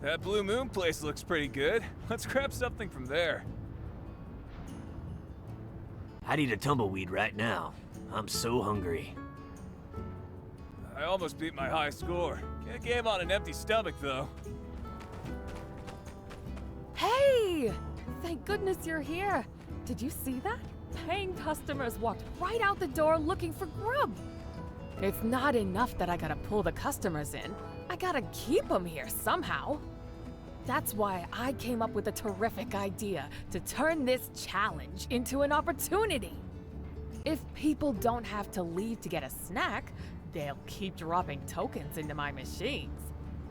That Blue Moon place looks pretty good. Let's grab something from there. I need a tumbleweed right now. I'm so hungry. I almost beat my high score. Can't game on an empty stomach, though. Hey! Thank goodness you're here. Did you see that? Paying customers walked right out the door looking for grub. It's not enough that I gotta pull the customers in. I gotta keep them here somehow. That's why I came up with a terrific idea to turn this challenge into an opportunity. If people don't have to leave to get a snack, they'll keep dropping tokens into my machines.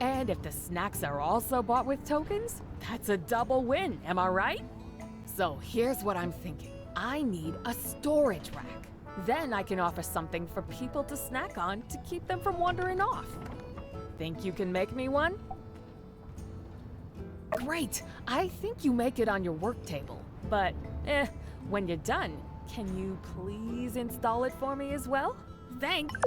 And if the snacks are also bought with tokens, that's a double win, am I right? So here's what I'm thinking. I need a storage rack. Then I can offer something for people to snack on to keep them from wandering off. Think you can make me one? Great! I think you make it on your work table. But, when you're done, can you please install it for me as well? Thanks!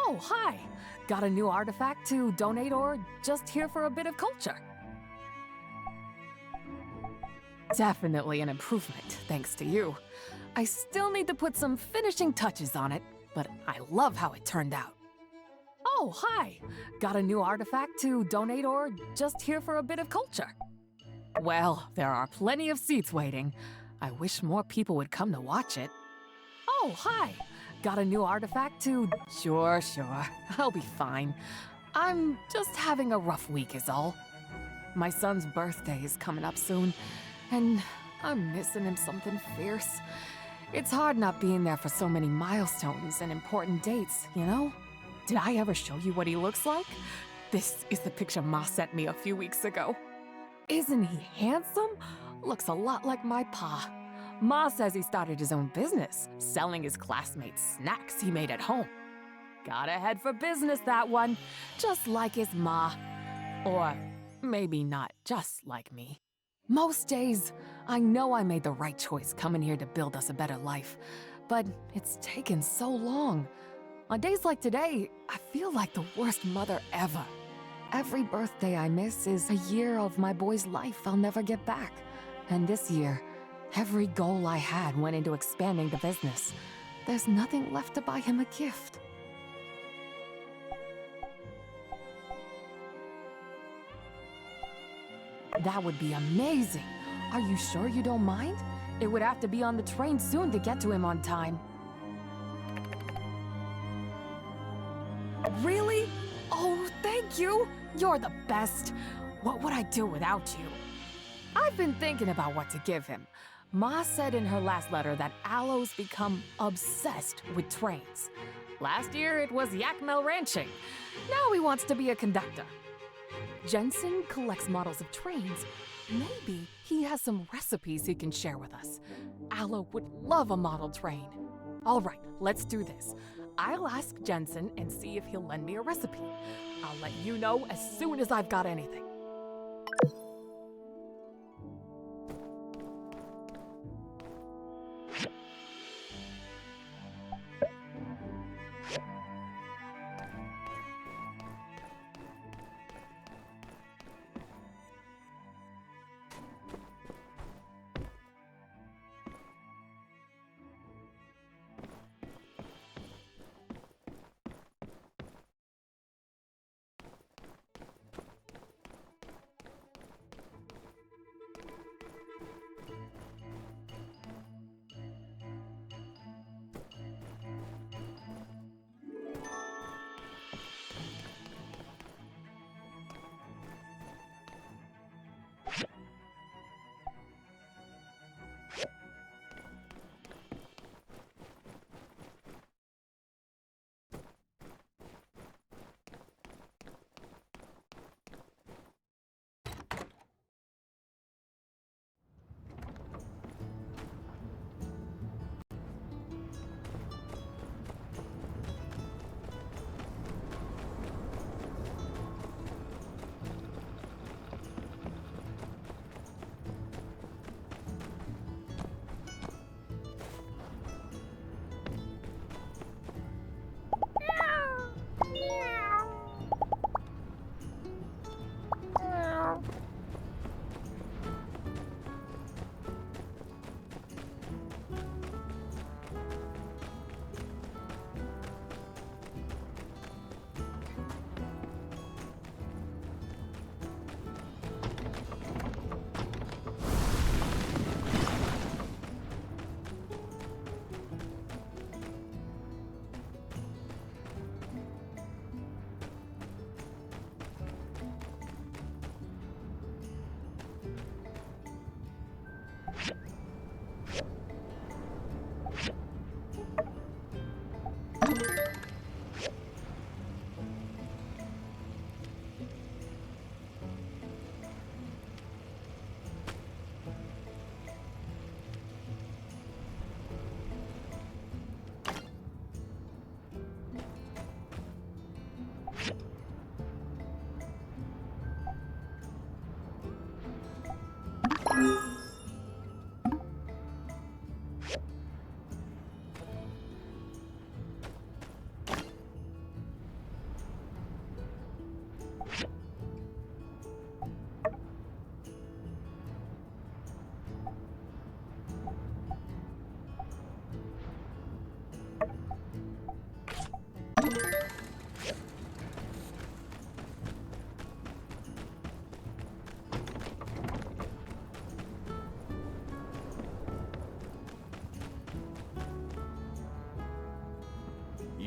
Oh, hi! Got a new artifact to donate or just here for a bit of culture? Definitely an improvement, thanks to you. I still need to put some finishing touches on it, but I love how it turned out. Oh, hi! Got a new artifact to donate or just here for a bit of culture? Well, there are plenty of seats waiting. I wish more people would come to watch it. Oh, hi! Got a new artifact to... Sure. I'll be fine. I'm just having a rough week is all. My son's birthday is coming up soon, and I'm missing him something fierce. It's hard not being there for so many milestones and important dates, you know? Did I ever show you what he looks like? This is the picture Ma sent me a few weeks ago. Isn't he handsome? Looks a lot like my pa. Ma says he started his own business, selling his classmates snacks he made at home. Gotta head for business, that one. Just like his ma. Or maybe not just like me. Most days, I know I made the right choice coming here to build us a better life. But it's taken so long. On days like today, I feel like the worst mother ever. Every birthday I miss is a year of my boy's life I'll never get back. And this year, every goal I had went into expanding the business. There's nothing left to buy him a gift. That would be amazing. Are you sure you don't mind? It would have to be on the train soon to get to him on time. Really? Oh, thank you. You're the best. What would I do without you? I've been thinking about what to give him. Ma said in her last letter that Alo's become obsessed with trains. Last year it was Yakmel ranching. Now he wants to be a conductor. Jensen collects models of trains. Maybe he has some recipes he can share with us. Alo would love a model train. All right, let's do this. I'll ask Jensen and see if he'll lend me a recipe. I'll let you know as soon as I've got anything.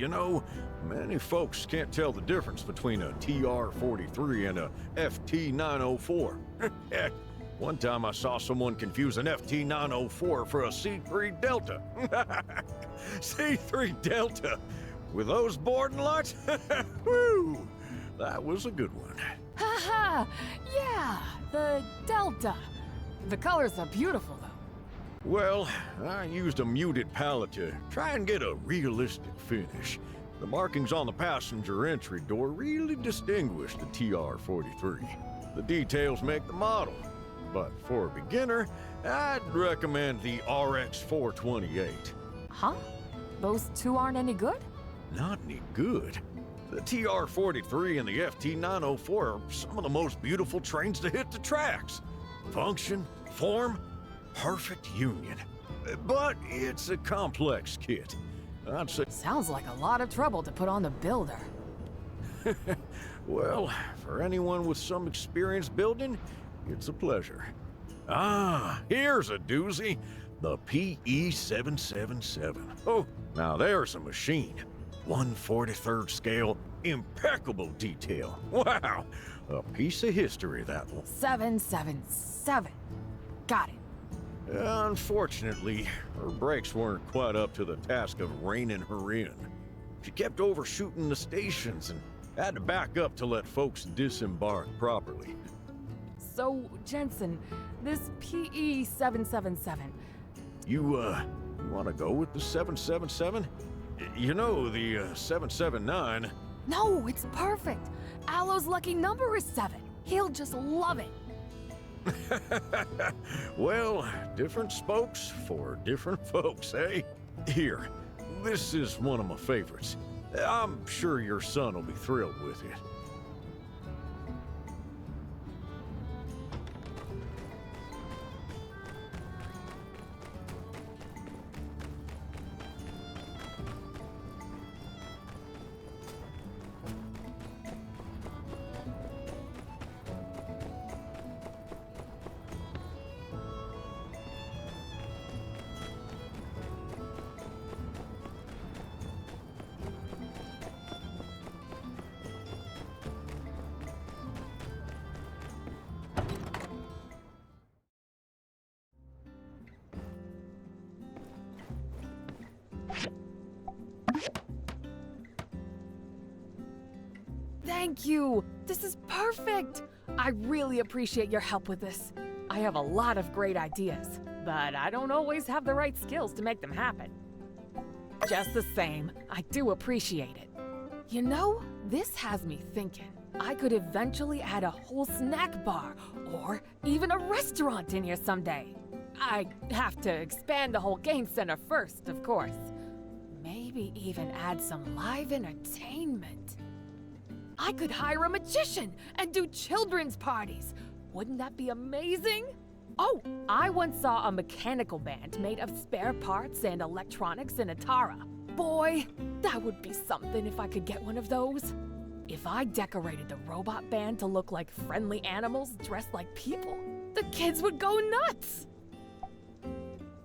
You know, many folks can't tell the difference between a TR-43 and a FT-904. Heck, one time I saw someone confuse an FT-904 for a C-3 Delta. C-3 Delta! With those boarding lights? Woo! That was a good one. Haha! Yeah, the Delta. The colors are beautiful, though. Well, I used a muted palette to try and get a realistic finish. The markings on the passenger entry door really distinguish the TR-43. The details make the model. But for a beginner, I'd recommend the RX-428. Huh? Those two aren't any good? Not any good. The TR-43 and the FT-904 are some of the most beautiful trains to hit the tracks. Function, form, perfect union. But it's a complex kit. I'd say... Sounds like a lot of trouble to put on the builder. Well, for anyone with some experience building, it's a pleasure. Ah, here's a doozy. The PE-777. Oh, now there's a machine. 1/43 scale, impeccable detail. Wow, a piece of history, that one. 777. Got it. Unfortunately, her brakes weren't quite up to the task of reining her in. She kept overshooting the stations and had to back up to let folks disembark properly. So, Jensen, this PE-777, You want to go with the 777? You know, the 779... no, it's perfect. Alo's lucky number is 7. He'll just love it. Well, different spokes for different folks, eh? Here, this is one of my favorites. I'm sure your son will be thrilled with it. Thank you! This is perfect! I really appreciate your help with this. I have a lot of great ideas, but I don't always have the right skills to make them happen. Just the same, I do appreciate it. You know, this has me thinking. I could eventually add a whole snack bar, or even a restaurant in here someday. I have to expand the whole game center first, of course. Maybe even add some live entertainment. I could hire a magician and do children's parties. Wouldn't that be amazing? Oh, I once saw a mechanical band made of spare parts and electronics in Atara. Boy, that would be something if I could get one of those. If I decorated the robot band to look like friendly animals dressed like people, the kids would go nuts.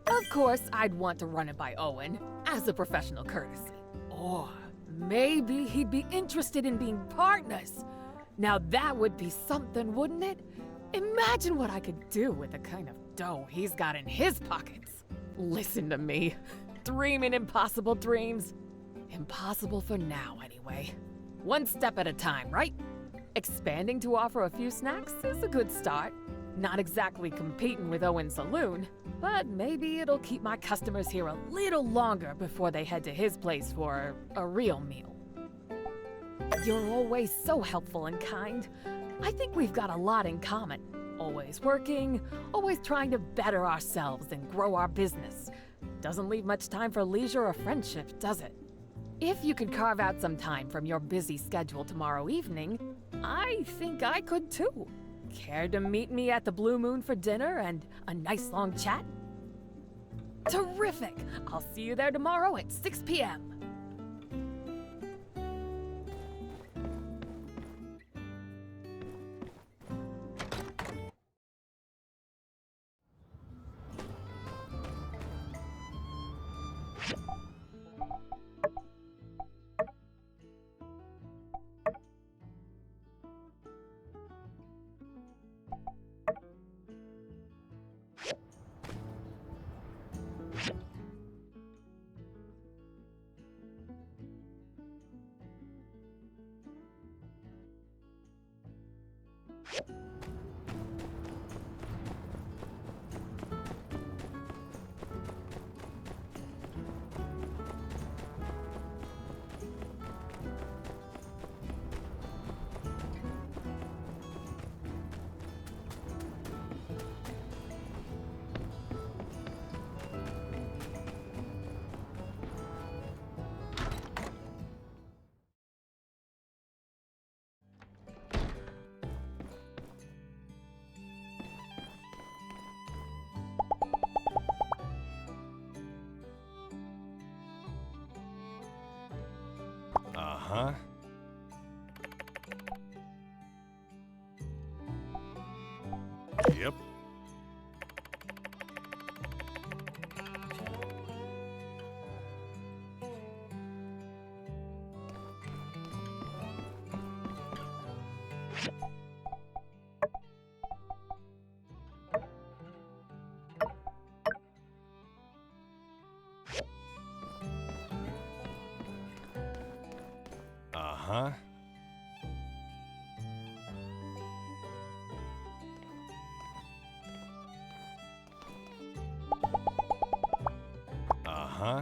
Of course, I'd want to run it by Owen as a professional courtesy. Or maybe he'd be interested in being partners. Now that would be something, wouldn't it? Imagine what I could do with the kind of dough he's got in his pockets. Listen to me, dreaming impossible dreams. Impossible for now, anyway. One step at a time, right? Expanding to offer a few snacks is a good start. Not exactly competing with Owen's Saloon, but maybe it'll keep my customers here a little longer before they head to his place for a real meal. You're always so helpful and kind. I think we've got a lot in common. Always working, always trying to better ourselves and grow our business. Doesn't leave much time for leisure or friendship, does it? If you could carve out some time from your busy schedule tomorrow evening, I think I could too. Care to meet me at the Blue Moon for dinner and a nice long chat? Terrific! I'll see you there tomorrow at 6 p.m. Uh-huh. Yep. Uh-huh. Uh-huh.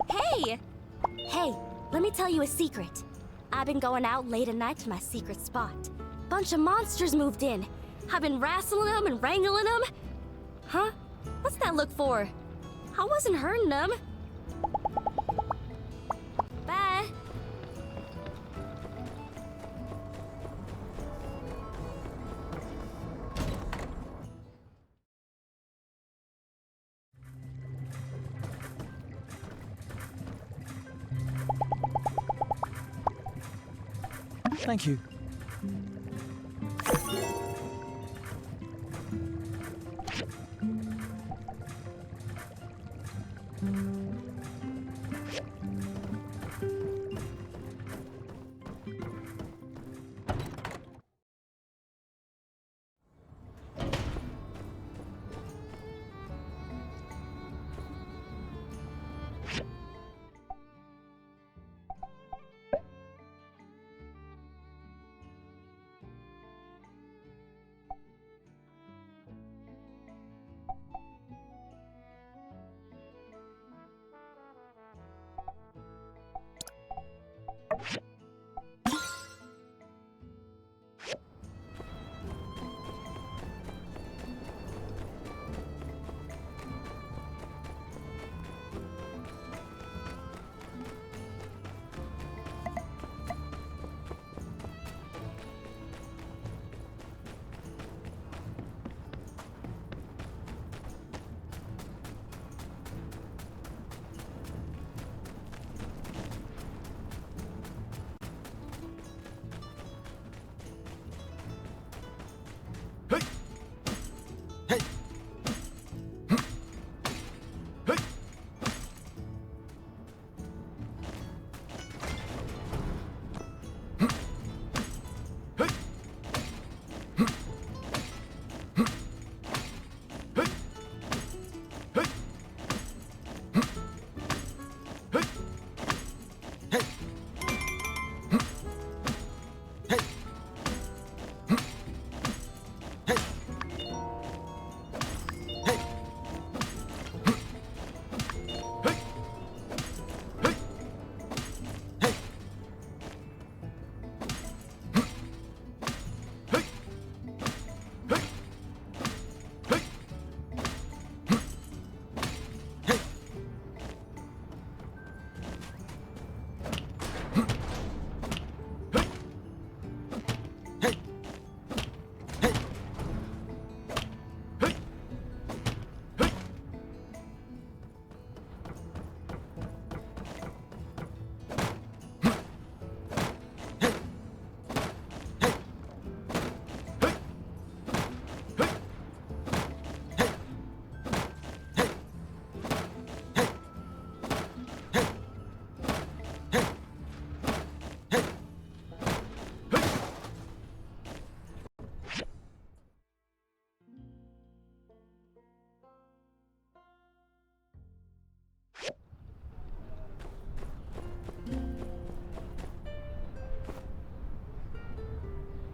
Hey! Hey, let me tell you a secret. I've been going out late at night to my secret spot. Bunch of monsters moved in. I've been wrestling them and wrangling them. Huh? What's that look for? I wasn't hurting them. Bye. Thank you.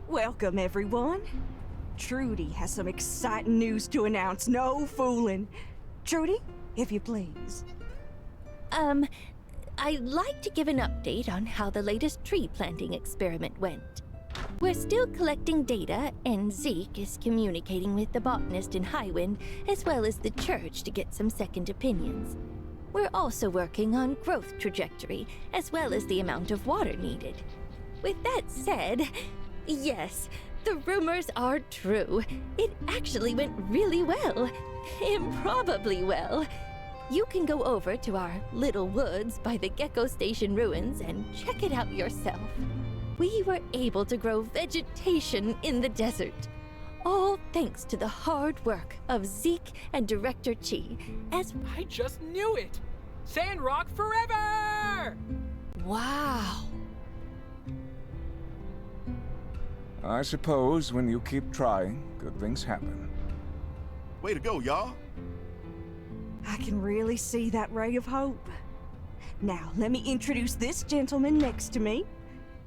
Welcome, everyone. Trudy has some exciting news to announce. No fooling. Trudy, if you please. I'd like to give an update on how the latest tree planting experiment went. We're still collecting data, and Zeke is communicating with the botanist in Highwind, as well as the church to get some second opinions. We're also working on growth trajectory, as well as the amount of water needed. With that said, yes, the rumors are true. It actually went really well. Improbably well. You can go over to our little woods by the Gecko Station ruins and check it out yourself. We were able to grow vegetation in the desert. All thanks to the hard work of Zeke and Director Chi, as I just knew it! Sandrock forever! Wow. I suppose when you keep trying, good things happen. Way to go, y'all. I can really see that ray of hope. Now, let me introduce this gentleman next to me.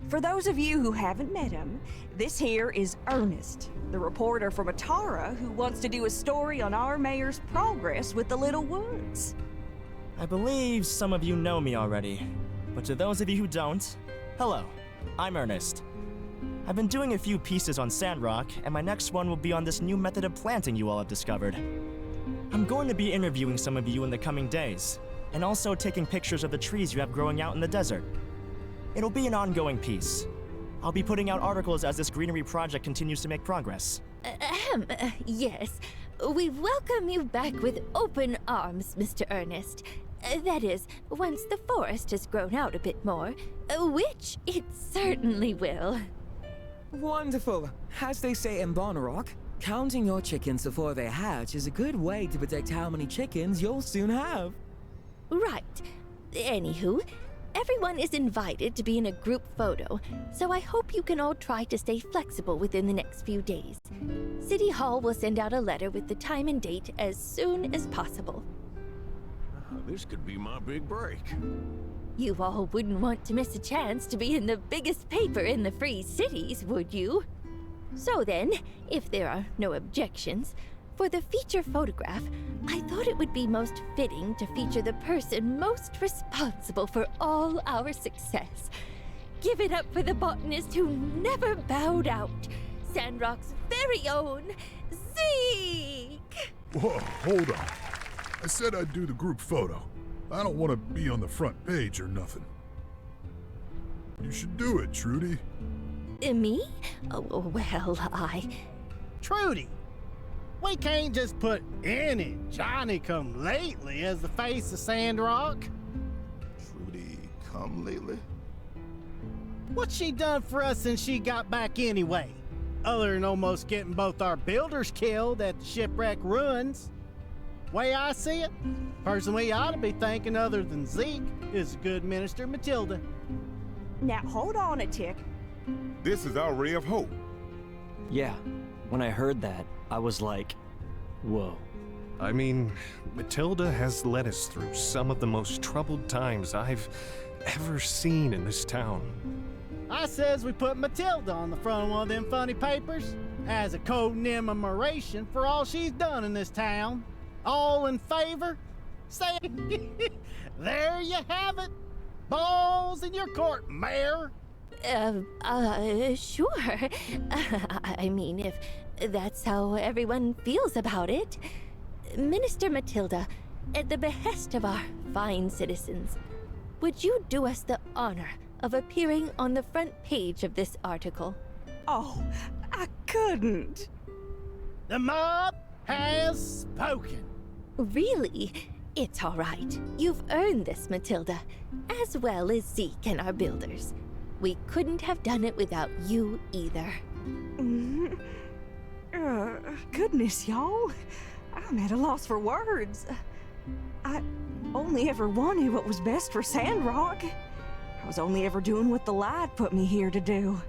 For those of you who haven't met him, this here is Ernest, the reporter from Atara who wants to do a story on our mayor's progress with the Little Woods. I believe some of you know me already, but to those of you who don't, hello, I'm Ernest. I've been doing a few pieces on Sandrock, and my next one will be on this new method of planting you all have discovered. I'm going to be interviewing some of you in the coming days, and also taking pictures of the trees you have growing out in the desert. It'll be an ongoing piece. I'll be putting out articles as this greenery project continues to make progress. Yes. We welcome you back with open arms, Mr. Ernest. That is, once the forest has grown out a bit more, which it certainly will. Wonderful. As they say in Sandrock, counting your chickens before they hatch is a good way to predict how many chickens you'll soon have. Right. Anywho, everyone is invited to be in a group photo, so I hope you can all try to stay flexible within the next few days. City Hall will send out a letter with the time and date as soon as possible. This could be my big break. You all wouldn't want to miss a chance to be in the biggest paper in the Free Cities, would you? So then, if there are no objections, for the feature photograph, I thought it would be most fitting to feature the person most responsible for all our success. Give it up for the botanist who never bowed out, Sandrock's very own Zeke! Whoa, hold on. I said I'd do the group photo. I don't want to be on the front page or nothing. You should do it, Trudy. Me? Oh, well, Trudy! We can't just put any Johnny-come-lately as the face of Sandrock. Trudy, come lately? What's she done for us since she got back anyway? Other than almost getting both our builders killed at the shipwreck ruins. Way I see it, person we ought to be thanking other than Zeke is good Minister Matilda. Now hold on a tick. This is our ray of hope. Yeah, when I heard that, I was like, whoa. I mean, Matilda has led us through some of the most troubled times I've ever seen in this town. I says we put Matilda on the front of one of them funny papers as a commemoration for all she's done in this town. All in favor? Say, there you have it. Balls in your court, Mayor. Sure. I mean, if that's how everyone feels about it. Minister Matilda, at the behest of our fine citizens, would you do us the honor of appearing on the front page of this article? Oh, I couldn't. The mob has spoken. Really? It's all right. You've earned this, Matilda, as well as Zeke and our builders. We couldn't have done it without you either. Goodness, y'all. I'm at a loss for words. I only ever wanted what was best for Sandrock. I was only ever doing what the light put me here to do.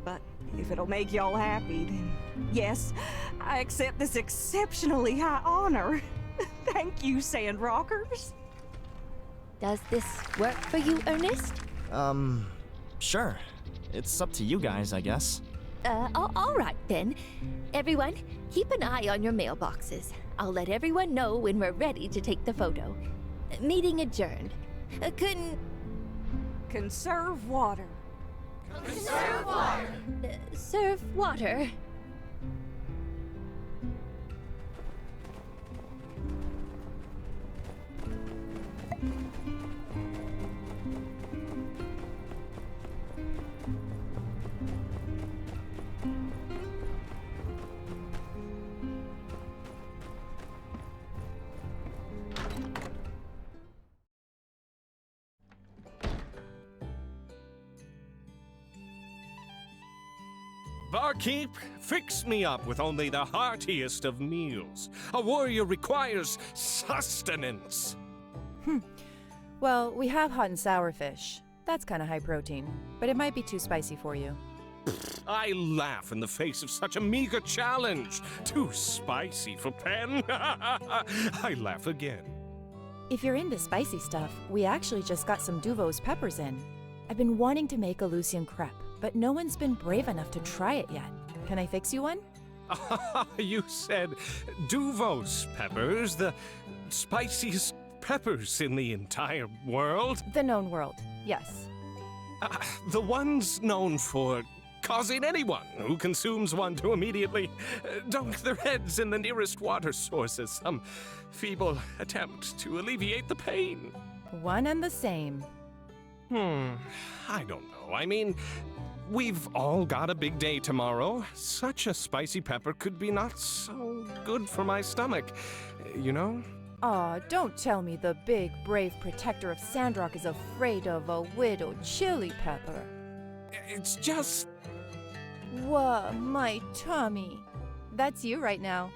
But if it'll make y'all happy, then yes, I accept this exceptionally high honor. Thank you, Sandrockers. Does this work for you, Ernest? Sure. It's up to you guys, I guess. All right then. Everyone, keep an eye on your mailboxes. I'll let everyone know when we're ready to take the photo. Meeting adjourned. Conserve water. Conserve water. Serve water. Barkeep, fix me up with only the heartiest of meals. A warrior requires sustenance. Well, we have hot and sour fish. That's kind of high protein, but it might be too spicy for you. I laugh in the face of such a meager challenge. Too spicy for pen. I laugh again. If you're into spicy stuff, we actually just got some Duvos peppers in. I've been wanting to make a Lucian crepe, but no one's been brave enough to try it yet. Can I fix you one? You said Duvos peppers, the spiciest peppers in the entire world? The known world, yes. The ones known for causing anyone who consumes one to immediately dunk their heads in the nearest water source as some feeble attempt to alleviate the pain. One and the same. I don't know. I mean, we've all got a big day tomorrow. Such a spicy pepper could be not so good for my stomach, you know? Aw, don't tell me the big, brave protector of Sandrock is afraid of a widowed chili pepper. It's just... Whoa, my tummy. That's you right now.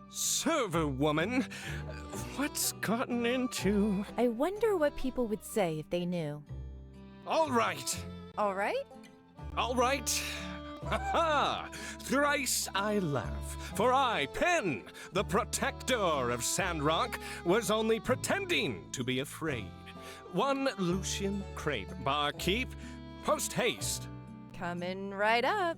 Server woman, what's gotten into... I wonder what people would say if they knew. All right. All right? All right. Ha-ha! Thrice I laugh, for I, Penn, the protector of Sandrock, was only pretending to be afraid. One Lucian crepe, barkeep, post haste. Coming right up.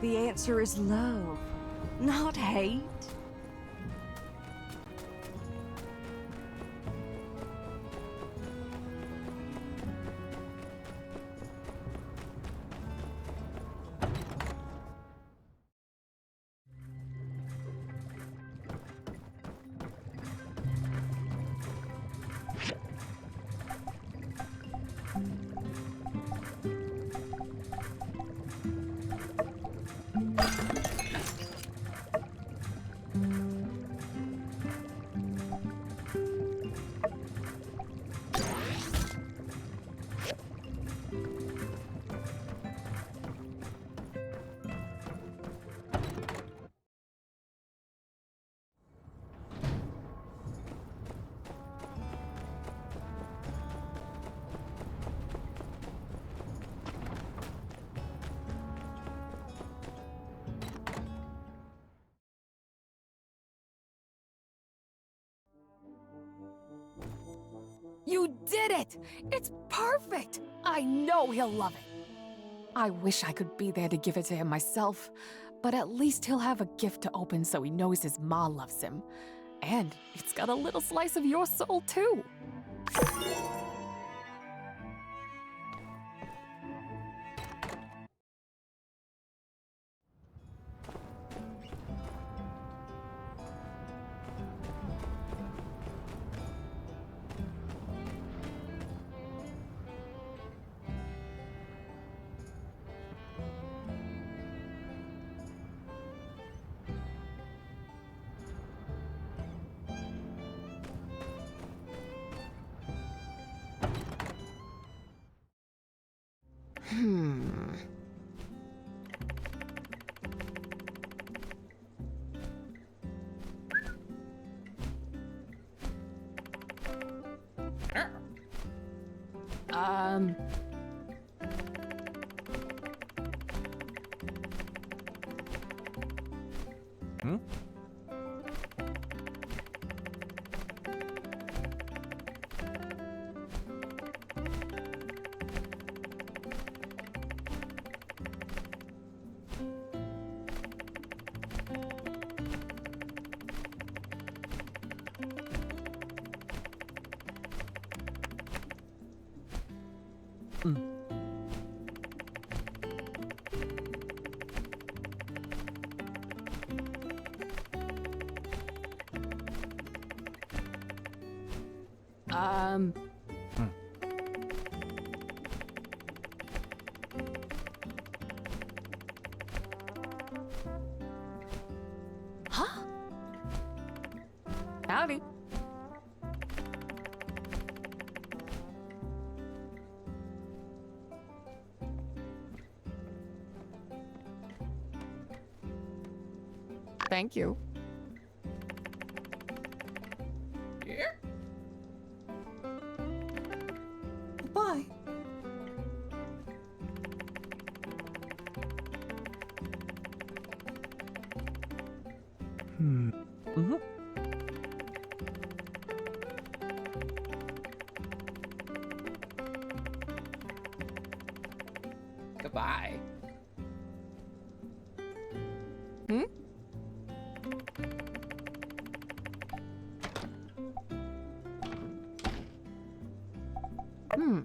The answer is love, not hate. You did it! It's perfect! I know he'll love it. I wish I could be there to give it to him myself, but at least he'll have a gift to open so he knows his ma loves him. And it's got a little slice of your soul, too. Um... Hmm? Huh? Howdy. Thank you. Yeah? Bye. Mm-hmm. Goodbye. Hmm? Hmm.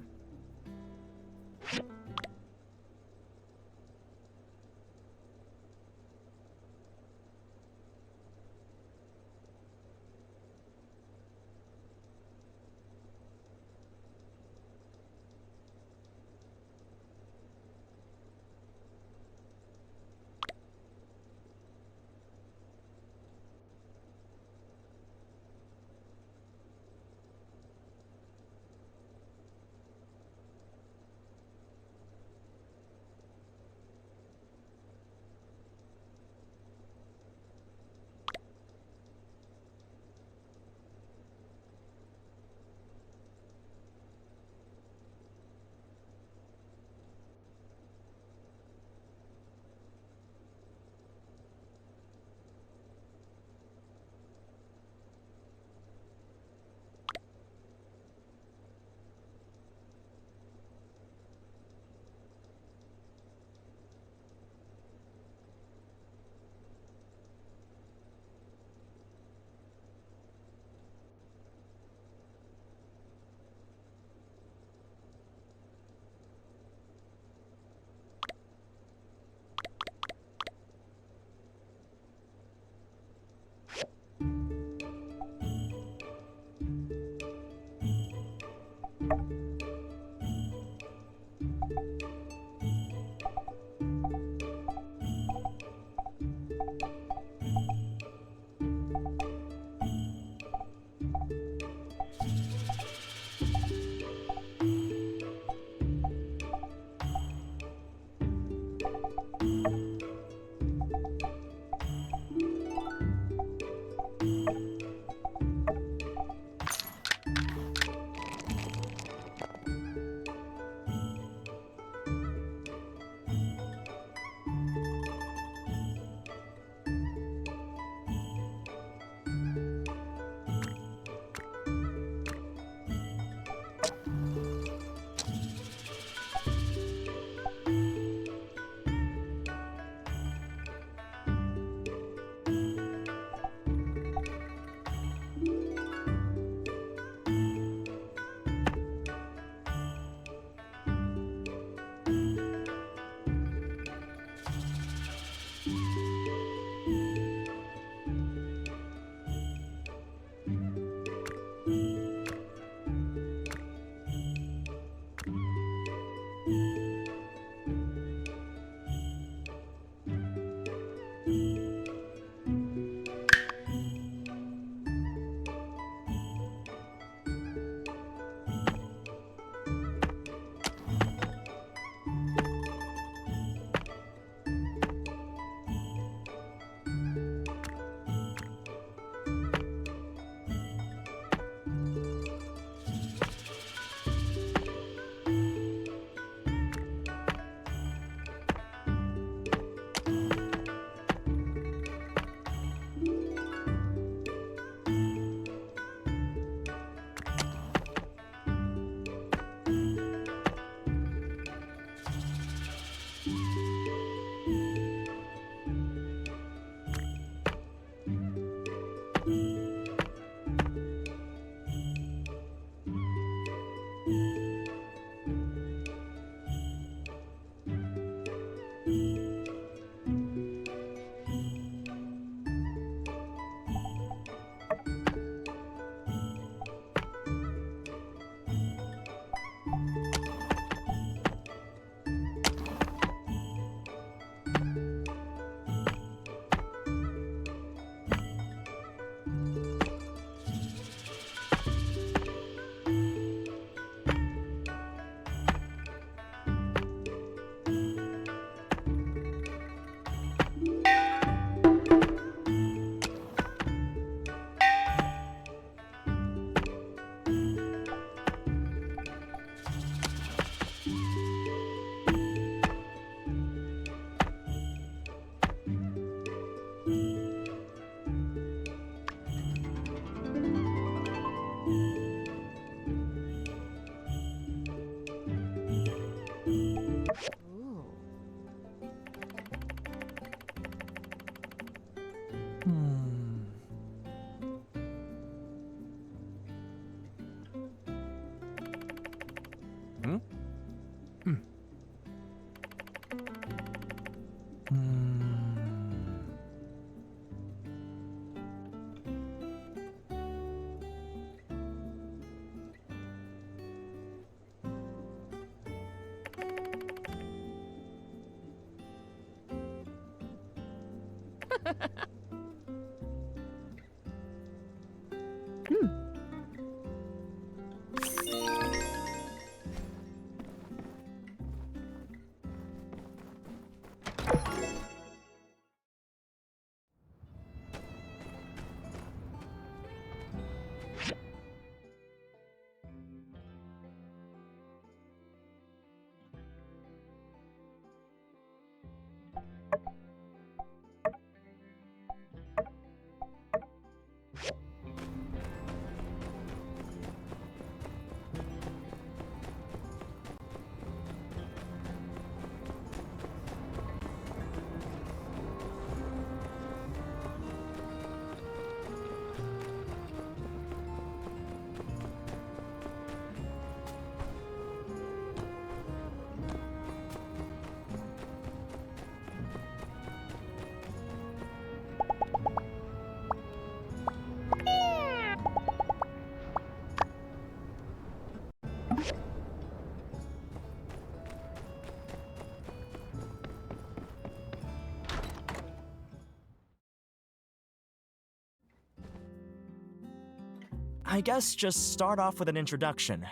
I guess just start off with an introduction.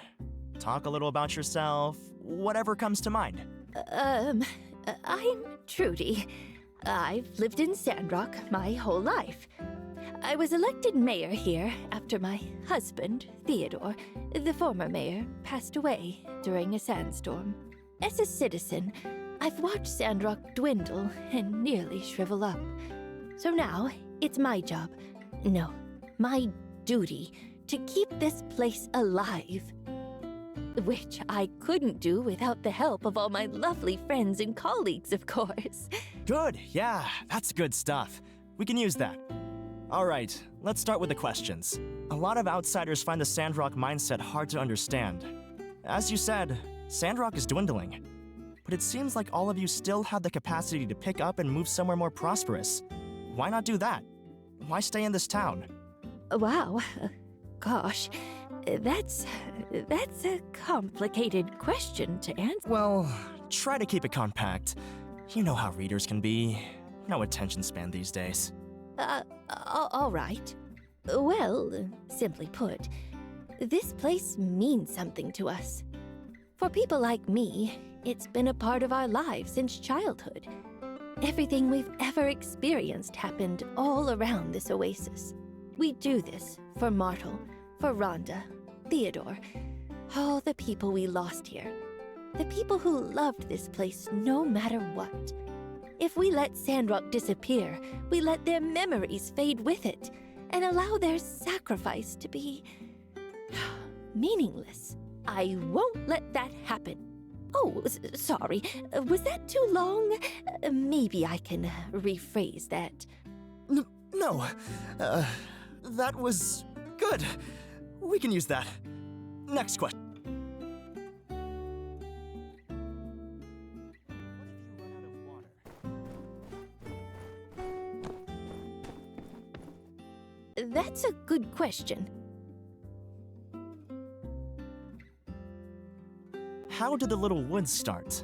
Talk a little about yourself, whatever comes to mind. I'm Trudy. I've lived in Sandrock my whole life. I was elected mayor here after my husband, Theodore, the former mayor, passed away during a sandstorm. As a citizen, I've watched Sandrock dwindle and nearly shrivel up. So now, it's my job, no, my duty, to keep this place alive. Which I couldn't do without the help of all my lovely friends and colleagues, of course. Good, yeah, that's good stuff. We can use that. All right, let's start with the questions. A lot of outsiders find the Sandrock mindset hard to understand. As you said, Sandrock is dwindling. But it seems like all of you still have the capacity to pick up and move somewhere more prosperous. Why not do that? Why stay in this town? Wow. Gosh, that's a complicated question to answer. Well, try to keep it compact. You know how readers can be. No attention span these days. All right. Well, simply put, this place means something to us. For people like me, it's been a part of our lives since childhood. Everything we've ever experienced happened all around this oasis. We do this for Martel, for Rhonda, Theodore, all the people we lost here. The people who loved this place no matter what. If we let Sandrock disappear, we let their memories fade with it, and allow their sacrifice to be meaningless. I won't let that happen. Oh, sorry. Was that too long? Maybe I can rephrase that. No. That was good. We can use that. Next question. That's a good question. How did the little woods start?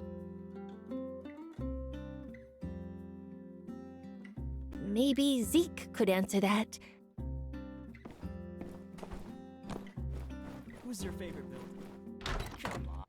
Maybe Zeke could answer that. Who's your favorite builder? Come on.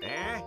Eh?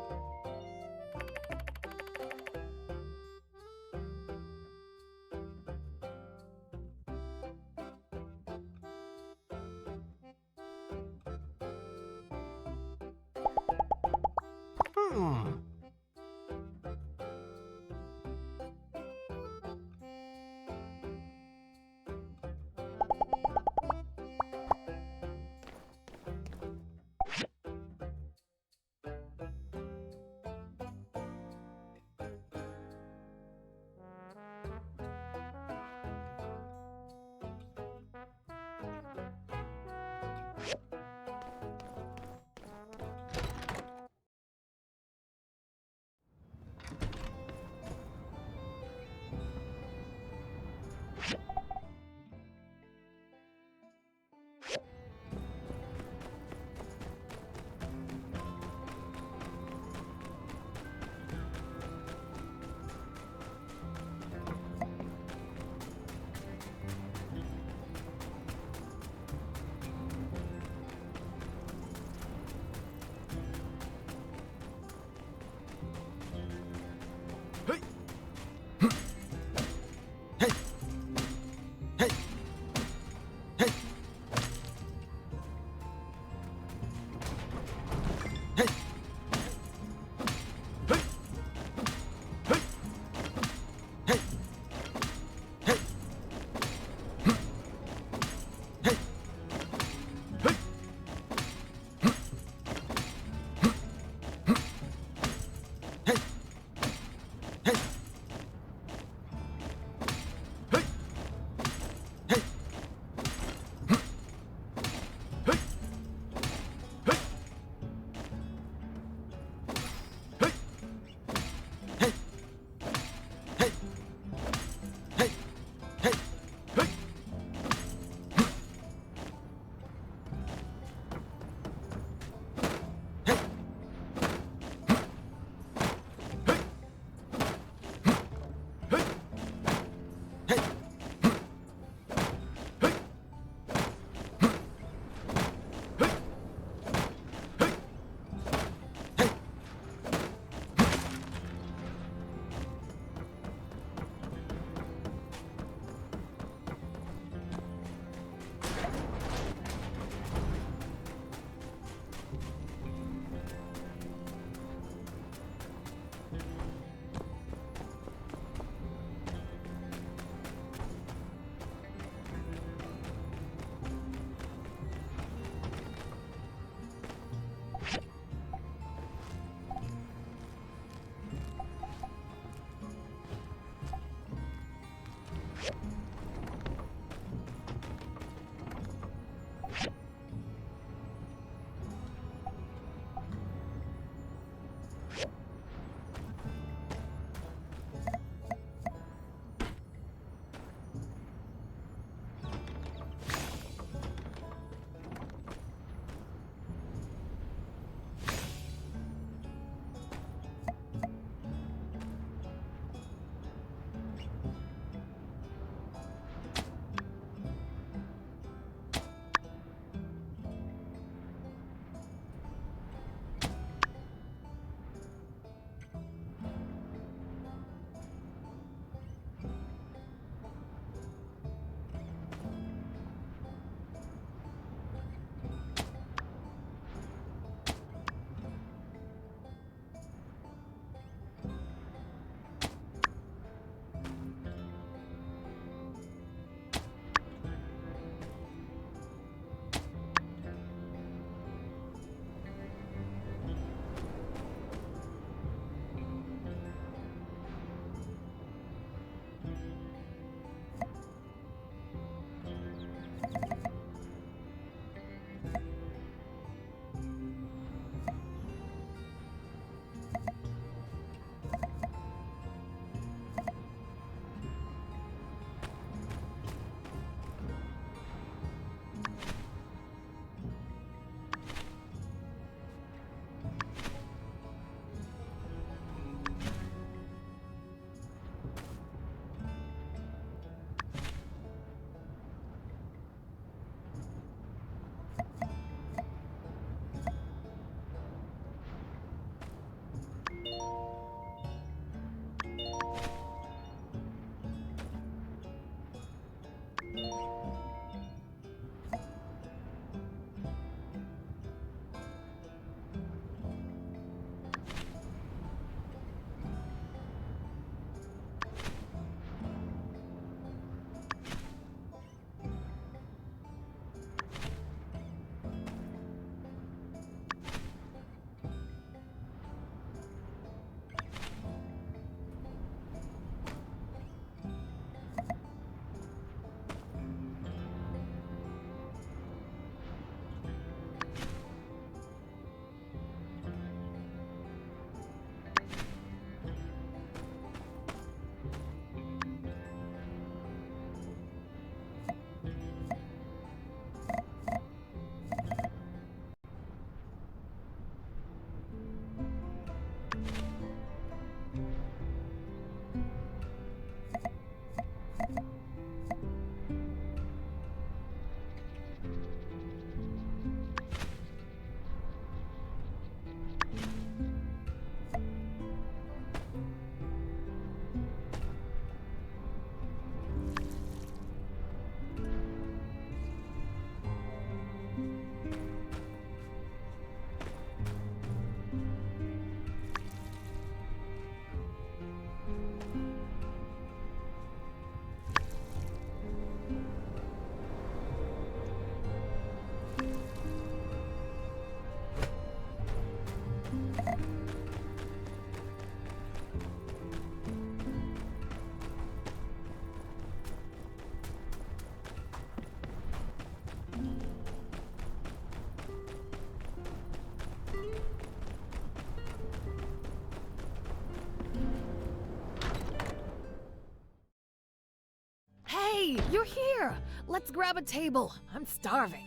Hey, you're here! Let's grab a table. I'm starving.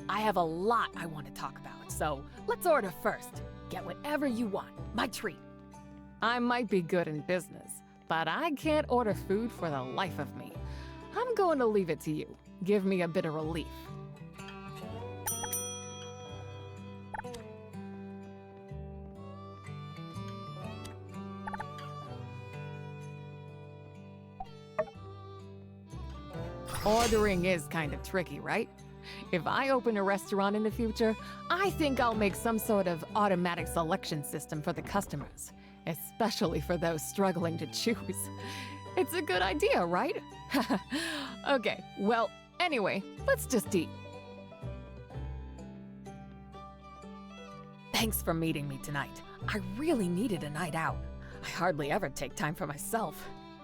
I have a lot I want to talk about, so let's order first. Get whatever you want. My treat. I might be good in business, but I can't order food for the life of me. I'm going to leave it to you. Give me a bit of relief. Ordering is kind of tricky, right? If I open a restaurant in the future, I think I'll make some sort of automatic selection system for the customers, especially for those struggling to choose. It's a good idea, right? Okay, well, anyway, let's just eat. Thanks for meeting me tonight. I really needed a night out. I hardly ever take time for myself.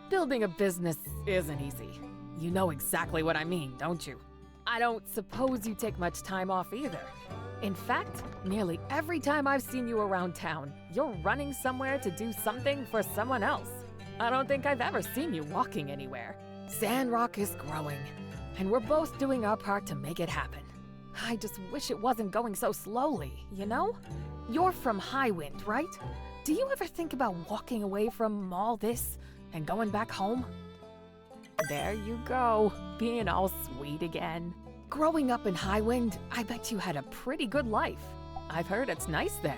Building a business isn't easy. You know exactly what I mean, don't you? I don't suppose you take much time off either. In fact, nearly every time I've seen you around town, you're running somewhere to do something for someone else. I don't think I've ever seen you walking anywhere. Sandrock is growing, and we're both doing our part to make it happen. I just wish it wasn't going so slowly, you know? You're from Highwind, right? Do you ever think about walking away from all this and going back home? There you go, being all sweet again. Growing up in Highwind, I bet you had a pretty good life. I've heard it's nice there.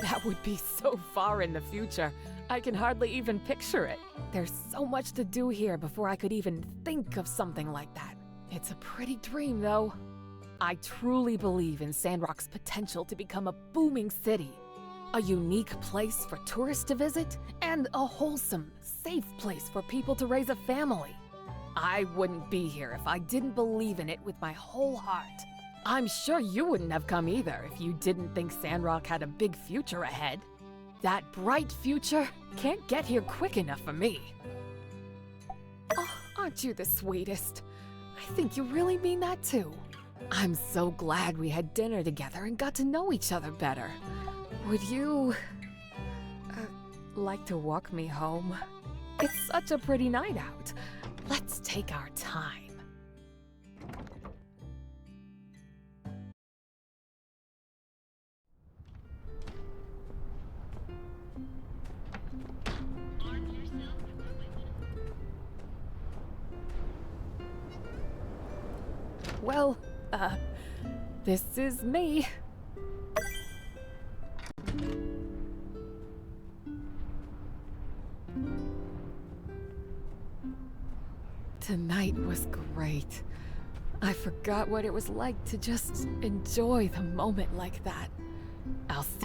That would be so far in the future, I can hardly even picture it. There's so much to do here before I could even think of something like that. It's a pretty dream, though. I truly believe in Sandrock's potential to become a booming city. A unique place for tourists to visit, and a wholesome, safe place for people to raise a family. I wouldn't be here if I didn't believe in it with my whole heart. I'm sure you wouldn't have come either if you didn't think Sandrock had a big future ahead. That bright future can't get here quick enough for me. Oh, aren't you the sweetest? I think you really mean that too. I'm so glad we had dinner together and got to know each other better. Would you like to walk me home? It's such a pretty night out. Let's take our time. Well, this is me. Tonight was great. I forgot what it was like to just enjoy the moment like that. I'll see.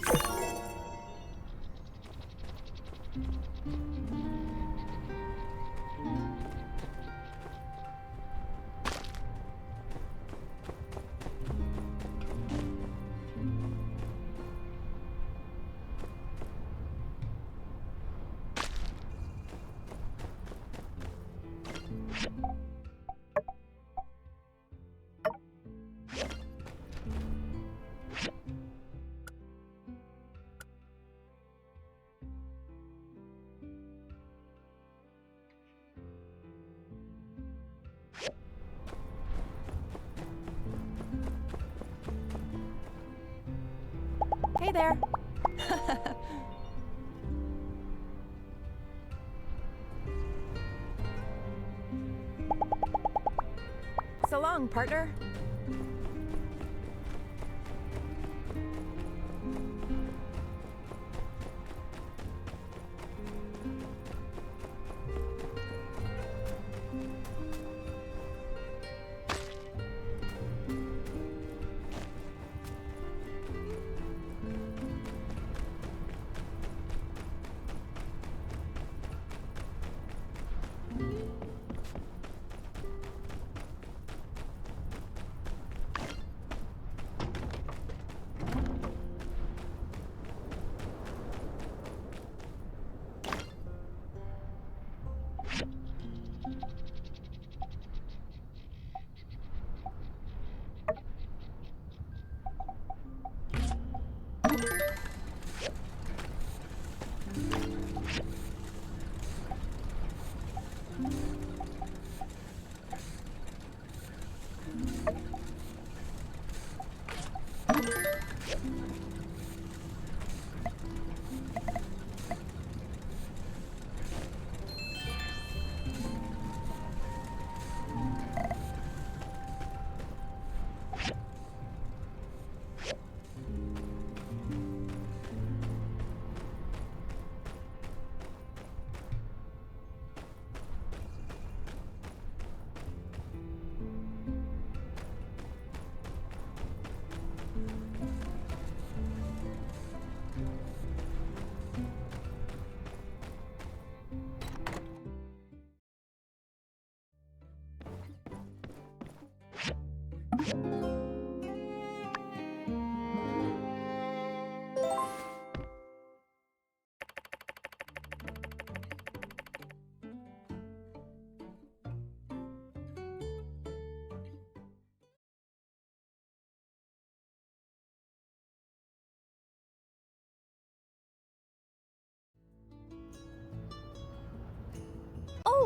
Hey there. So long, partner.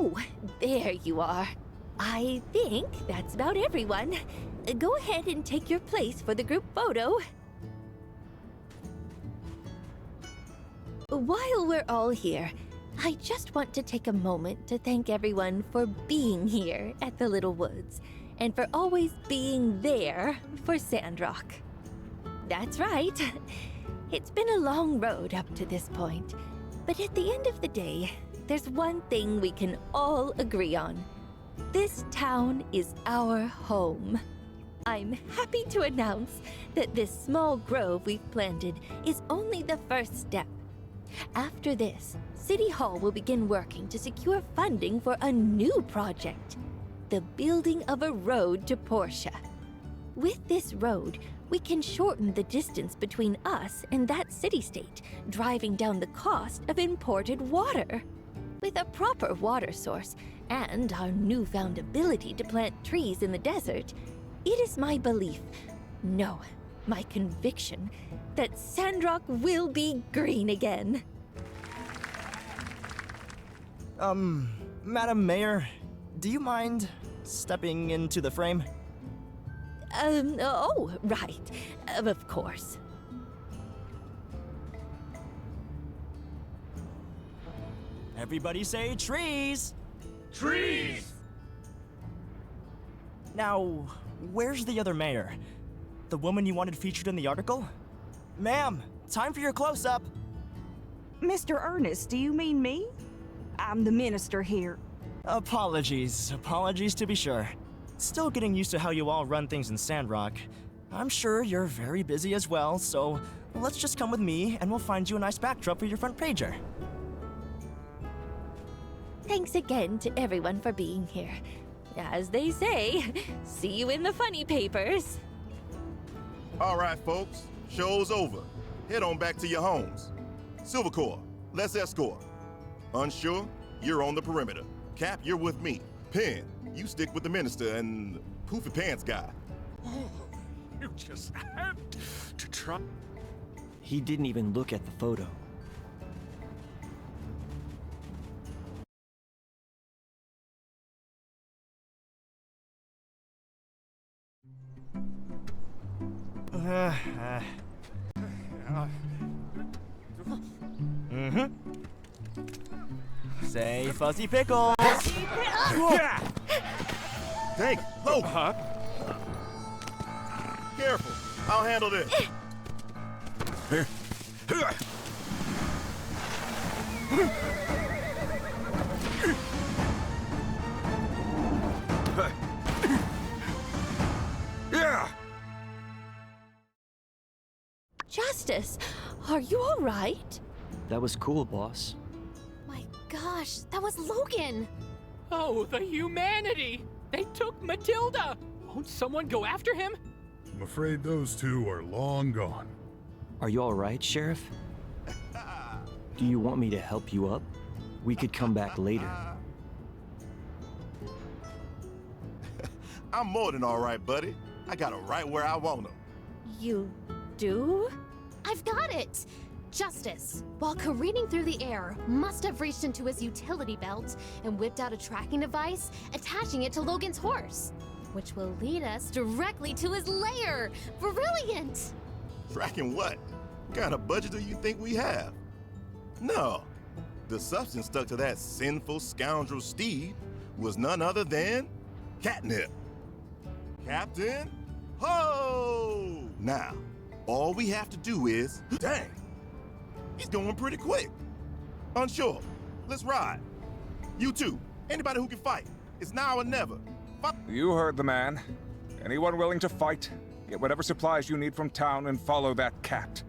Oh, there you are. I think that's about everyone. Go ahead and take your place for the group photo. While we're all here, I just want to take a moment to thank everyone for being here at the Little Woods, and for always being there for Sandrock. That's right. It's been a long road up to this point, but at the end of the day, there's one thing we can all agree on. This town is our home. I'm happy to announce that this small grove we've planted is only the first step. After this, City Hall will begin working to secure funding for a new project, the building of a road to Portia. With this road, we can shorten the distance between us and that city-state, driving down the cost of imported water. With a proper water source and our newfound ability to plant trees in the desert, it is my belief, no, my conviction, that Sandrock will be green again. Madam Mayor, do you mind stepping into the frame? Oh, right. Of course. Everybody say trees! Trees! Now, where's the other mayor? The woman you wanted featured in the article? Ma'am, time for your close-up! Mr. Ernest, do you mean me? I'm the minister here. Apologies to be sure. Still getting used to how you all run things in Sandrock. I'm sure you're very busy as well, so let's just come with me and we'll find you a nice backdrop for your front pager. Thanks again to everyone for being here. As they say, see you in the funny papers. All right, folks. Show's over. Head on back to your homes. Silvercore, let's escort. Unsure, you're on the perimeter. Cap, you're with me. Penn, you stick with the minister and Poofy Pants guy. Oh, you just had to try. He didn't even look at the photo. Say fuzzy pickles! Dang, low! Huh? Careful, I'll handle this. Justice, are you all right? That was cool, boss. My gosh, that was Logan! Oh, the humanity! They took Matilda! Won't someone go after him? I'm afraid those two are long gone. Are you all right, Sheriff? Do you want me to help you up? We could come back later. I'm more than all right, buddy. I got 'em right where I want 'em. You do? I've got it! Justice, while careening through the air, must have reached into his utility belt and whipped out a tracking device, attaching it to Logan's horse, which will lead us directly to his lair. Brilliant! Tracking what? What kind of budget do you think we have? No. The substance stuck to that sinful scoundrel Steve was none other than catnip. Captain? Ho! Now, all we have to do is... Dang! He's going pretty quick. Unsure. Let's ride. You two. Anybody who can fight. It's now or never. You heard the man. Anyone willing to fight? Get whatever supplies you need from town and follow that cat.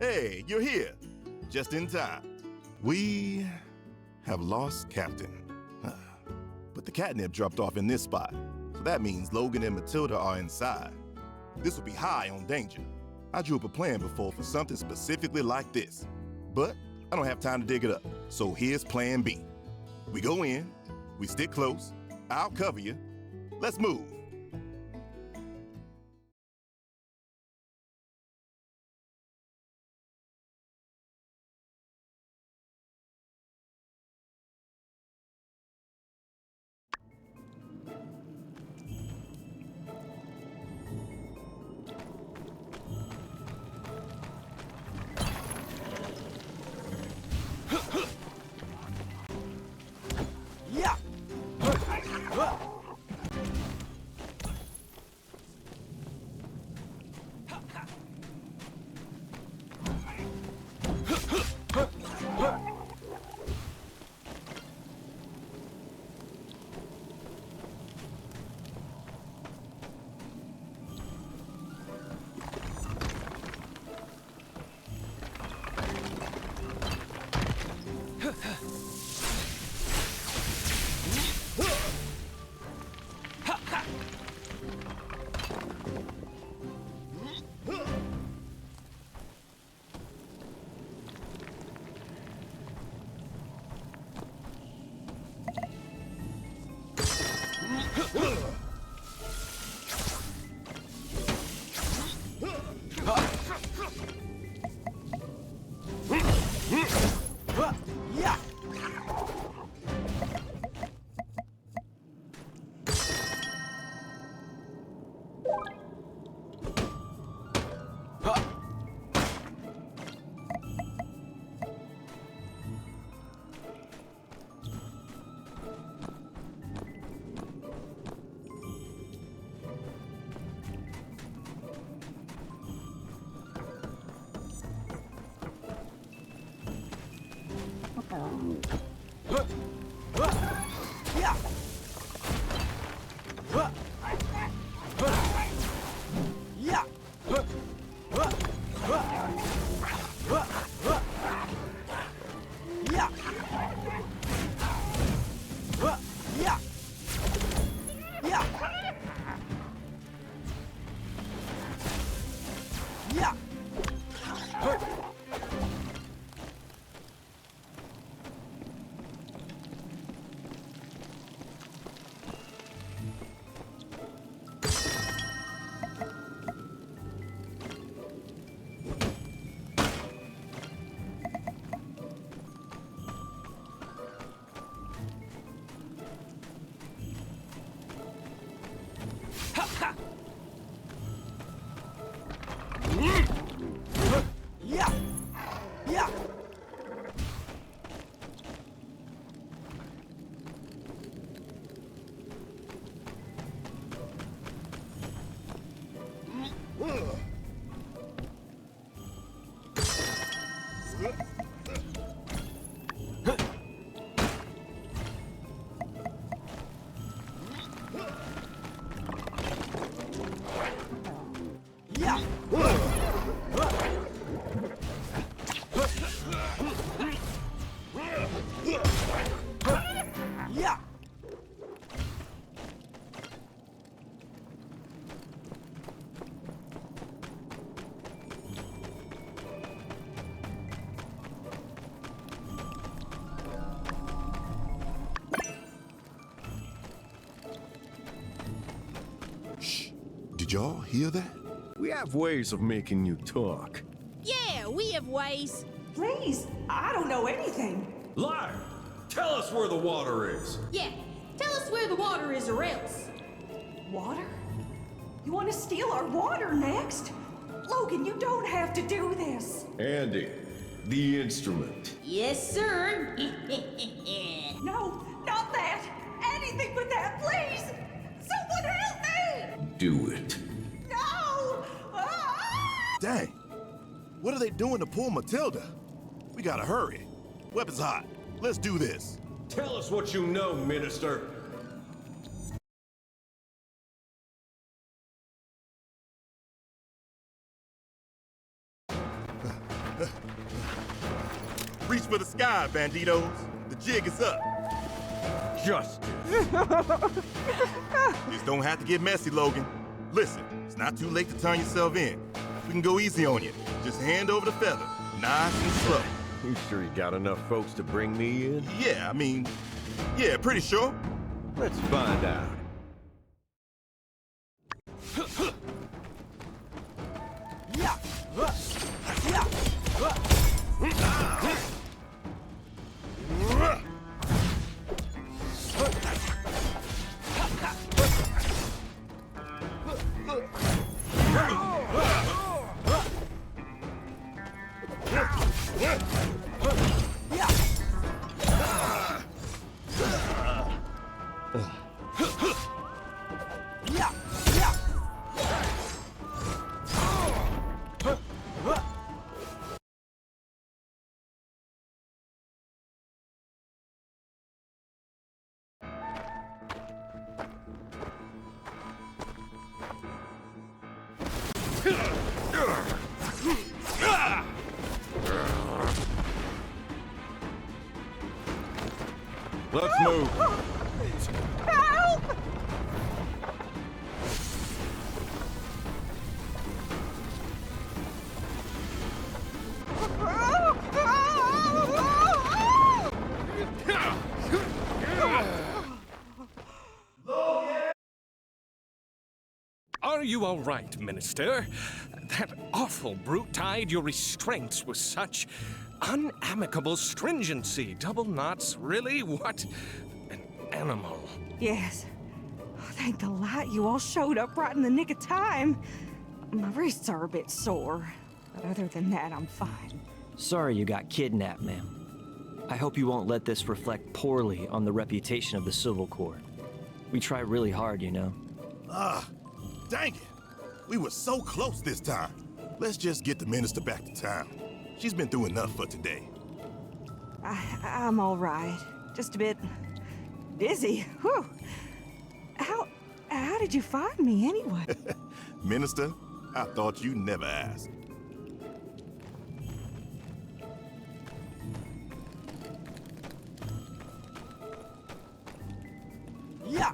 Hey, you're here. Just in time. We have lost Captain. But the catnip dropped off in this spot. So that means Logan and Matilda are inside. This will be high on danger. I drew up a plan before for something specifically like this. But I don't have time to dig it up. So here's plan B. We go in, we stick close, I'll cover you. Let's move. Yeah. Did y'all hear that? We have ways of making you talk. Yeah, we have ways. Please, I don't know anything. Liar! Tell us where the water is. Yeah, tell us where the water is or else. Water? You want to steal our water next? Logan, you don't have to do this. Andy, the instrument. Yes, sir. No, not that. Anything but that, please. Someone help me! Do it. No! Ah! Dang. What are they doing to poor Matilda? We gotta hurry. Weapons hot. Let's do this. Tell us what you know, Minister. sky, banditos. The jig is up. Justice. Just don't have to get messy, Logan. Listen, it's not too late to turn yourself in. We can go easy on you. Just hand over the feather, nice and slow. You sure you got enough folks to bring me in? Yeah, yeah, pretty sure. Let's find out. Let's move. Help! Are you all right, Minister? That awful brute tied your restraints with such unamicable stringency. Double knots, really? What an animal. Yes. Thank the light you all showed up right in the nick of time. My wrists are a bit sore, but other than that, I'm fine. Sorry you got kidnapped, ma'am. I hope you won't let this reflect poorly on the reputation of the Civil Corps. We try really hard, you know. Dang it. We were so close this time. Let's just get the minister back to town. She's been through enough for today. I'm all right. Just a bit busy. Whew. How did you find me anyway? Minister, I thought you'd never ask. Yeah.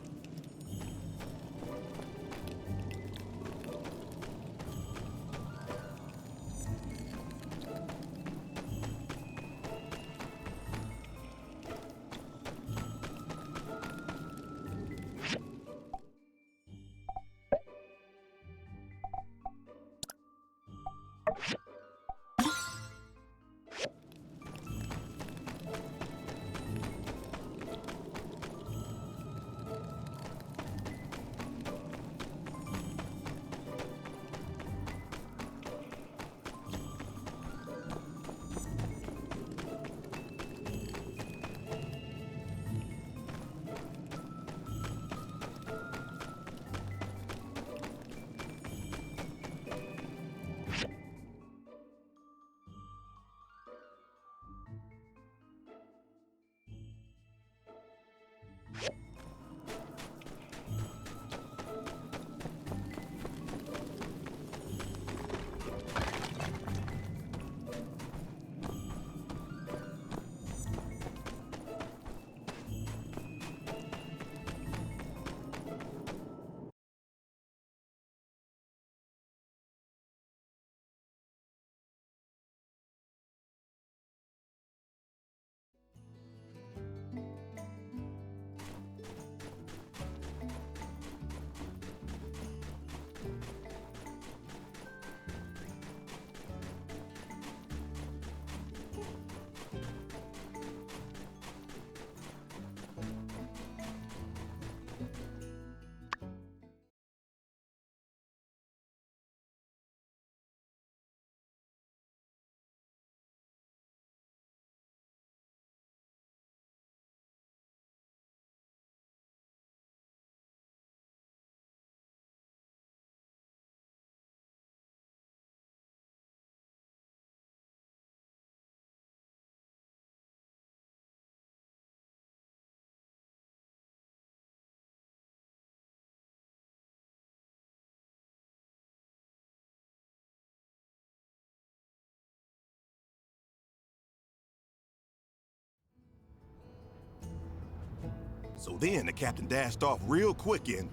So then the captain dashed off real quick and...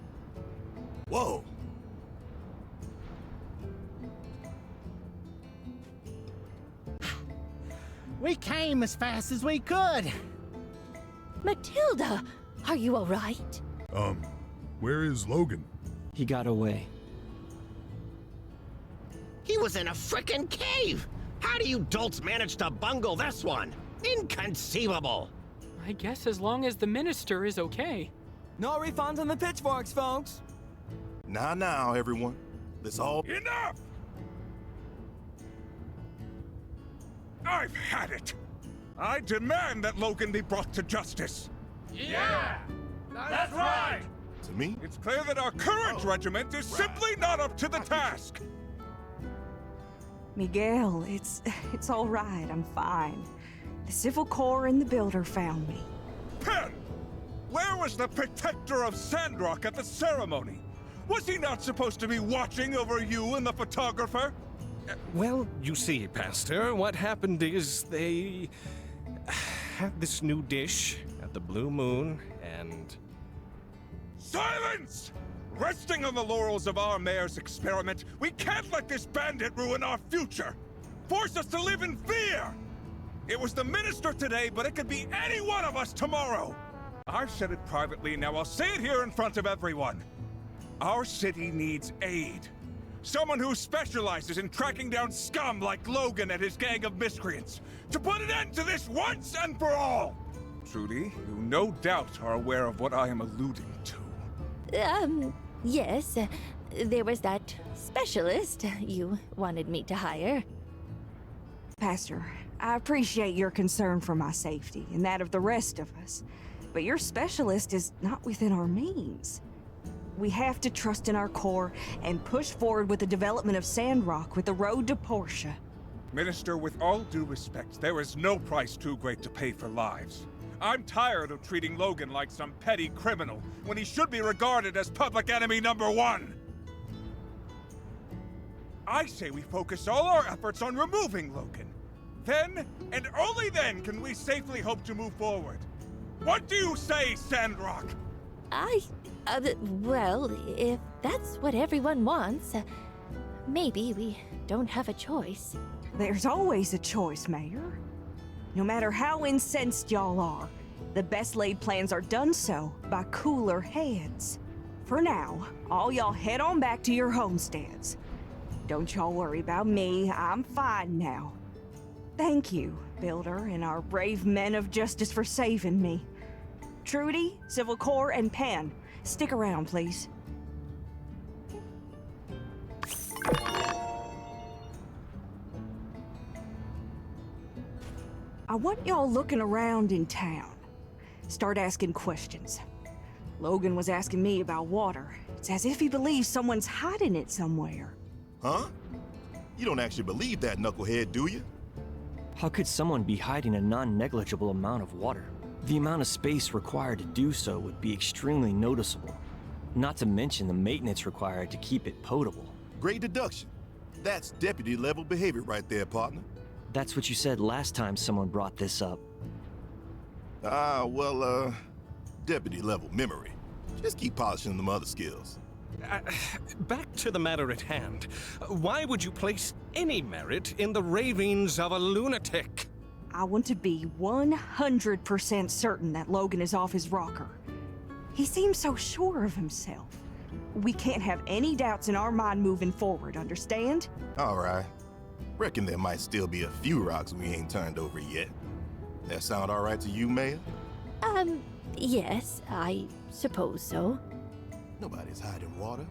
Whoa! We came as fast as we could. Matilda, are you all right? Where is Logan? He got away. He was in a frickin' cave! How do you dolts manage to bungle this one? Inconceivable! I guess as long as the minister is okay. No refunds on the pitchforks, folks. Now, everyone. Let's all... Enough! I've had it! I demand that Logan be brought to justice! Yeah! That's right! To me? It's clear that our current regiment is simply not up to the task! Miguel, it's all right. I'm fine. The Civil Corps and the Builder found me. Pen! Where was the protector of Sandrock at the ceremony? Was he not supposed to be watching over you and the photographer? Well, you see, Pastor, what happened is they had this new dish at the Blue Moon, and... Silence! Resting on the laurels of our mayor's experiment, we can't let this bandit ruin our future! Force us to live in fear! It was the minister today, but it could be any one of us tomorrow! I've said it privately, now I'll say it here in front of everyone. Our city needs aid. Someone who specializes in tracking down scum like Logan and his gang of miscreants, to put an end to this once and for all! Trudy, you no doubt are aware of what I am alluding to. Yes. There was that specialist you wanted me to hire. Pastor, I appreciate your concern for my safety and that of the rest of us, but your specialist is not within our means. We have to trust in our Corps and push forward with the development of Sandrock with the road to Portia. Minister, with all due respect, there is no price too great to pay for lives. I'm tired of treating Logan like some petty criminal when he should be regarded as public enemy #1. I say we focus all our efforts on removing Logan. Then, and only then, can we safely hope to move forward. What do you say, Sandrock? Well, if that's what everyone wants, maybe we don't have a choice. There's always a choice, Mayor. No matter how incensed y'all are, the best laid plans are done so by cooler heads. For now, all y'all head on back to your homesteads. Don't y'all worry about me, I'm fine now. Thank you, Builder, and our brave men of justice for saving me. Trudy, Civil Corps, and Pen, stick around, please. I want y'all looking around in town. Start asking questions. Logan was asking me about water. It's as if he believes someone's hiding it somewhere. Huh? You don't actually believe that, knucklehead, do you? How could someone be hiding a non-negligible amount of water? The amount of space required to do so would be extremely noticeable. Not to mention the maintenance required to keep it potable. Great deduction. That's deputy-level behavior right there, partner. That's what you said last time someone brought this up. Deputy-level memory. Just keep polishing them other skills. Back to the matter at hand. Why would you place any merit in the ravings of a lunatic? I want to be 100% certain that Logan is off his rocker. He seems so sure of himself. We can't have any doubts in our mind moving forward, understand? All right. Reckon there might still be a few rocks we ain't turned over yet. That sound all right to you, Mayor? Yes, I suppose so. Nobody's hiding water.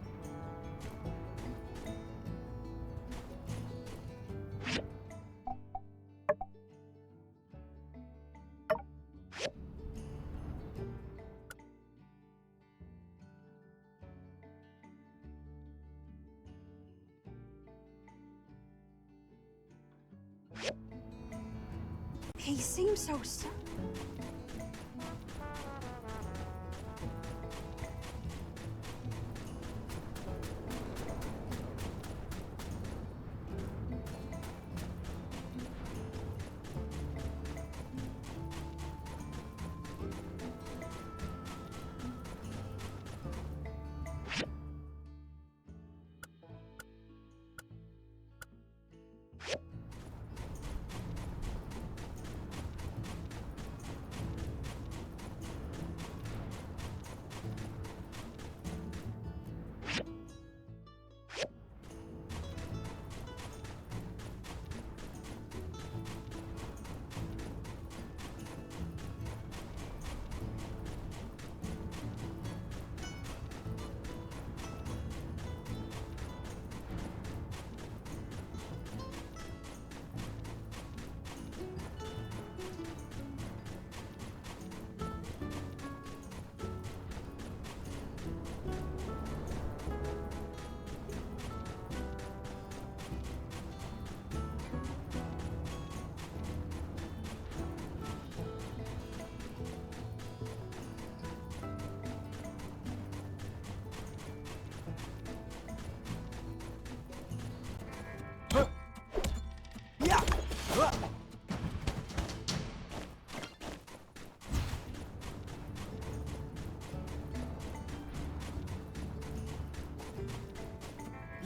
He seems so certain.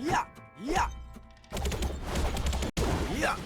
Yeah! Yeah! Yeah!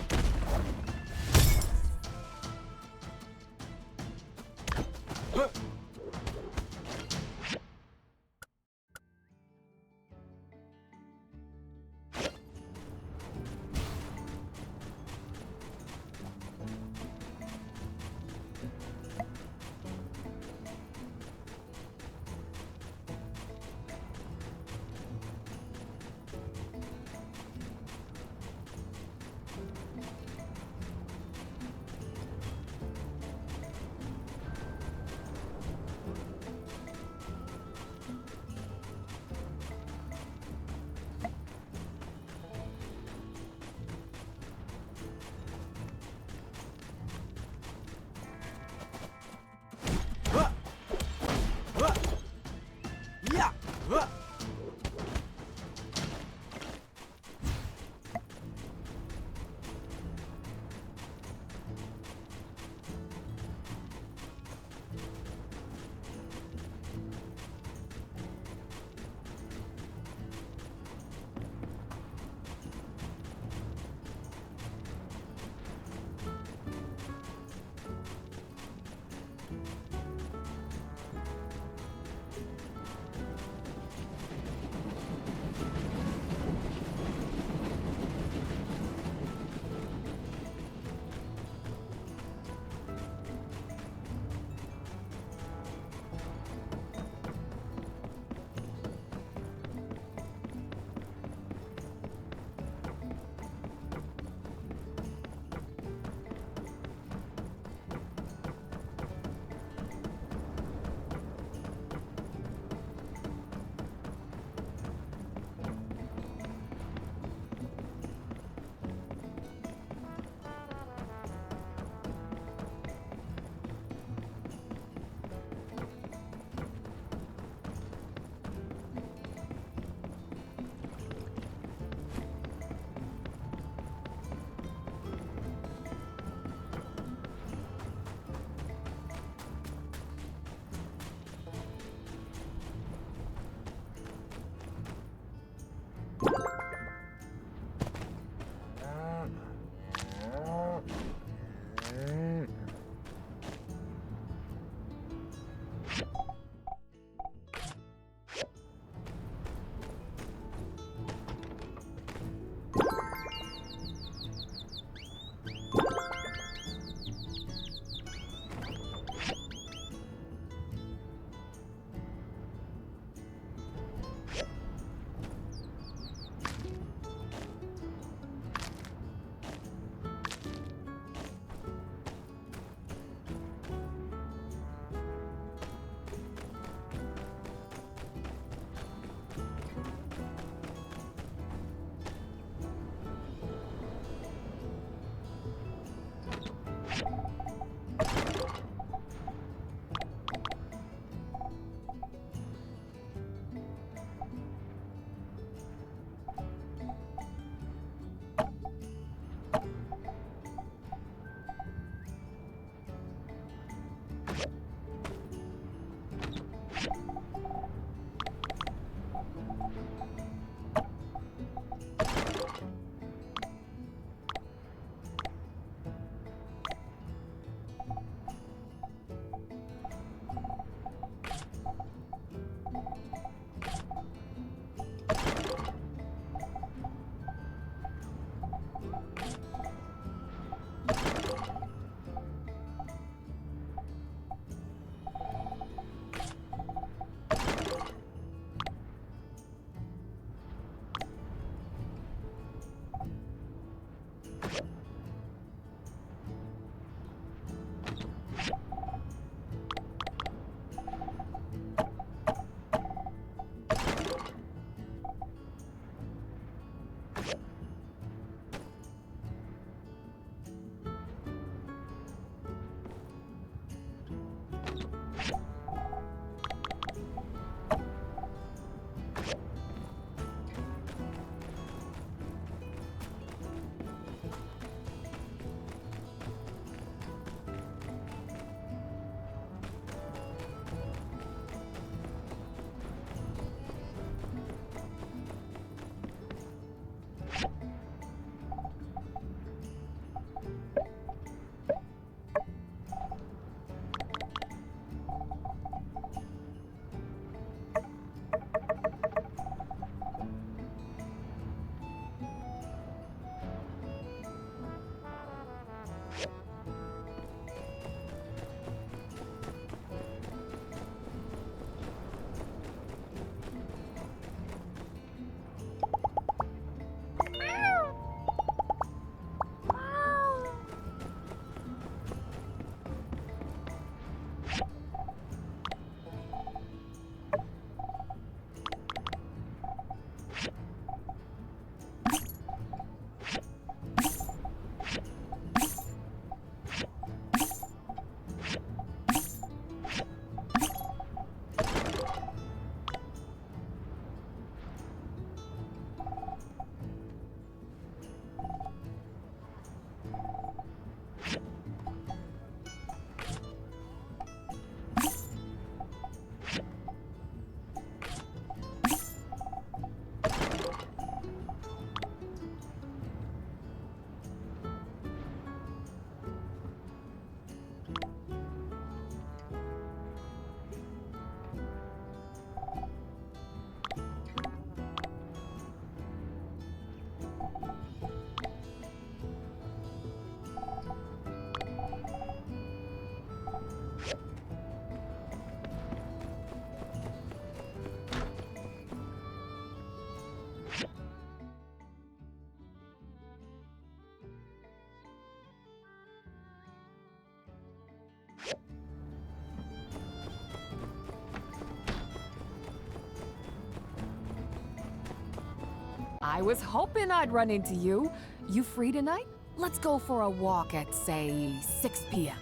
I was hoping I'd run into you. You free tonight? Let's go for a walk at, say, 6 p.m.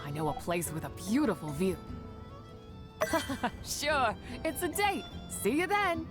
I know a place with a beautiful view. Sure, it's a date. See you then.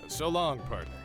So long, partner.